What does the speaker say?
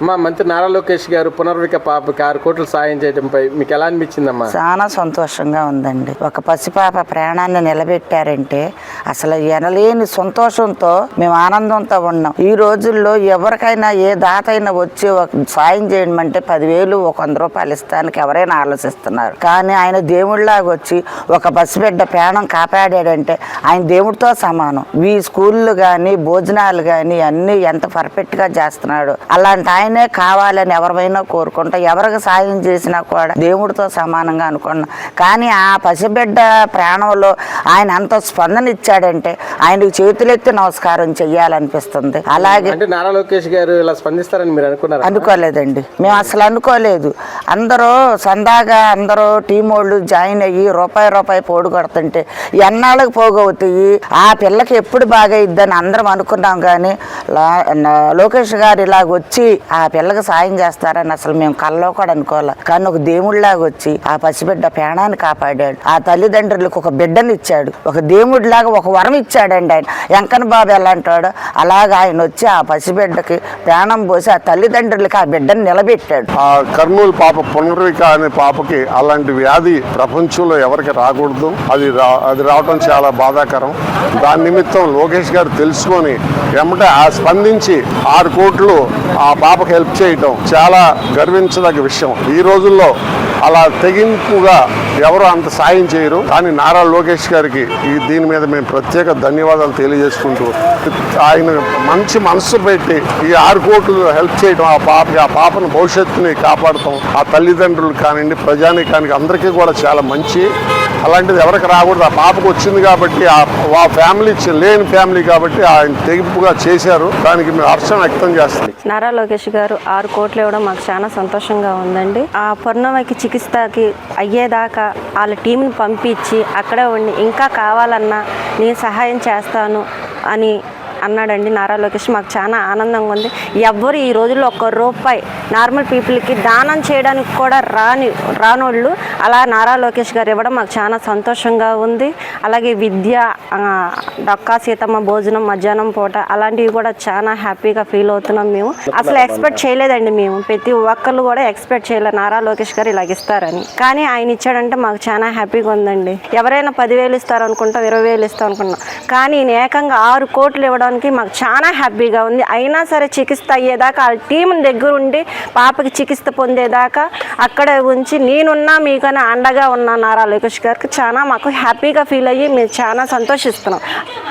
మా మంత్రి నారా లోకేష్ గారు పునర్విక పాపకి 6 కోట్లు సాయం చేయడంపై మీకు ఎలా అనిపించిందమ్మా? చాలా సంతోషంగా ఉందండి. ఒక పసిపాప ప్రాణాన్ని నిలబెట్టారంటే అసలు ఎనలేని సంతోషంతో మేము ఆనందంతో ఉన్నాం. ఈ రోజుల్లో ఎవరికైనా ఏ దాత అయినా వచ్చి సాయం చేయడం అంటే 10,000 100 రూపాయలు ఇస్తానికి ఎవరైనా ఆలోచిస్తున్నారు. కానీ ఆయన దేవుళ్ళలాగా వచ్చి ఒక పసిబిడ్డ ప్రాణం కాపాడాడంటే ఆయన దేవుడితో సమానం. ఈ స్కూళ్ళు కానీ భోజనాలు కానీ అన్నీ ఎంత పర్ఫెక్ట్గా చేస్తున్నాడు. అలాంటి ఆయనే కావాలని ఎవరైనా కోరుకుంటా, ఎవరికి సాయం చేసినా కూడా దేవుడితో సమానంగా అనుకున్నాం. కానీ ఆ పసిబిడ్డ ప్రాణంలో ఆయన అంత స్పందన ఇచ్చాడంటే ఆయనకు చేతులెత్తి నమస్కారం చెయ్యాలనిపిస్తుంది. అలాగే నారా లోకేష్ గారు ఇలా స్పందిస్తారని మీరు అనుకున్నారు? అనుకోలేదండి, మేము అసలు అనుకోలేదు. అందరూ సందాగా అందరూ టీం వాళ్ళు జాయిన్ అయ్యి రూపాయి పోడు కొడుతుంటే ఎన్నాళ్ళకి పోగవుతాయి, ఆ పిల్లకి ఎప్పుడు బాగా ఇద్దని అందరం అనుకున్నాం. కానీ లోకేష్ గారు ఇలాగ వచ్చి ఆ పిల్లకి సాయం చేస్తారని అసలు మేము కల్లో కూడా అనుకోవాలి. కానీ ఒక దేవుడిలాగా వచ్చి ఆ పసిబిడ్డ ప్రాణాన్ని కాపాడాడు. ఆ తల్లిదండ్రులకు ఒక బిడ్డని ఇచ్చాడు. ఒక దేవుడిలాగా ఒక వరం ఇచ్చాడండి ఆయన. వెంకన్న బాబు ఎలా అంటాడు అలాగ ఆయన వచ్చి ఆ పసిబిడ్డకి ప్రాణం పోసి ఆ తల్లిదండ్రులకి ఆ బిడ్డని నిలబెట్టాడు. ఆ కర్నూలు పాప పునర్విక అనే పాపకి అలాంటి వ్యాధి ప్రపంచంలో ఎవరికి రాకూడదు. అది రావటం చాలా బాధాకరం. దాని నిమిత్తం లోకేష్ గారు తెలుసుకొని ఏమంటే ఆ స్పందించి 6 కోట్లు ఆ పాపకు హెల్ప్ చేయటం చాలా గర్వించదగ్గ విషయం. ఈ రోజుల్లో అలా తెగింపుగా ఎవరు అంత సాయం చేయరు. కానీ నారా లోకేష్ గారికి దీని మీద మేము ప్రత్యేక ధన్యవాదాలు తెలియజేసుకుంటూ ఆయన మంచి మనసు పెట్టి ఈ 6 కోట్లు హెల్ప్ చేయడం ఆ పాపను భవిష్యత్తుని కాపాడటం ఆ తల్లిదండ్రులు కానివ్వండి ప్రజానీకానికి అందరికీ కూడా చాలా మంచి. అలాంటిది ఎవరికి రాకూడదు. ఆ పాపకు వచ్చింది కాబట్టి ఆ ఫ్యామిలీ లేని ఫ్యామిలీ కాబట్టి ఆయన తెగింపుగా చేశారు. దానికి మేము హర్షం వ్యక్తం చేస్తాం. నారా లోకేష్ గారు 6 కోట్లు ఇవ్వడం మాకు చాలా సంతోషంగా ఉందండి. ఆ పూర్ణమకి చికిత్సకి అయ్యేదాకా వాళ్ళ టీంని పంపించి అక్కడే ఉండి ఇంకా కావాలన్నా నేను సహాయం చేస్తాను అని అన్నాడండి నారా లోకేష్. మాకు చాలా ఆనందంగా ఉంది. ఎవ్వరు ఈ రోజుల్లో ₹1 నార్మల్ పీపుల్కి దానం చేయడానికి కూడా రానోళ్ళు అలా నారా లోకేష్ గారు ఇవ్వడం మాకు చాలా సంతోషంగా ఉంది. అలాగే విద్య, డొక్కా సీతమ్మ భోజనం మధ్యాహ్నం పూట అలాంటివి కూడా చాలా హ్యాపీగా ఫీల్ అవుతున్నాం. మేము అసలు ఎక్స్పెక్ట్ చేయలేదండి. మేము ప్రతి ఒక్కళ్ళు కూడా ఎక్స్పెక్ట్ చేయలేదు నారా లోకేష్ గారు ఇలాగ ఇస్తారని. కానీ ఆయన ఇచ్చాడంటే మాకు చాలా హ్యాపీగా ఉందండి. ఎవరైనా 10,000 ఇస్తారు అనుకుంటాం, 20,000 ఇస్తాం అనుకున్నాం. కానీ ఏకంగా 6 కోట్లు ఇవ్వడం మాకు చాలా హ్యాపీగా ఉంది. అయినా సరే చికిత్స అయ్యేదాకా వాళ్ళ టీం దగ్గర ఉండి పాపకి చికిత్స పొందేదాకా అక్కడే ఉంచి నేనున్నా మీకన్నా అండగా ఉన్నా నారా లోకేష్ గారికి చాలా మాకు హ్యాపీగా ఫీల్ అయ్యి మేము చాలా సంతోషిస్తున్నాం.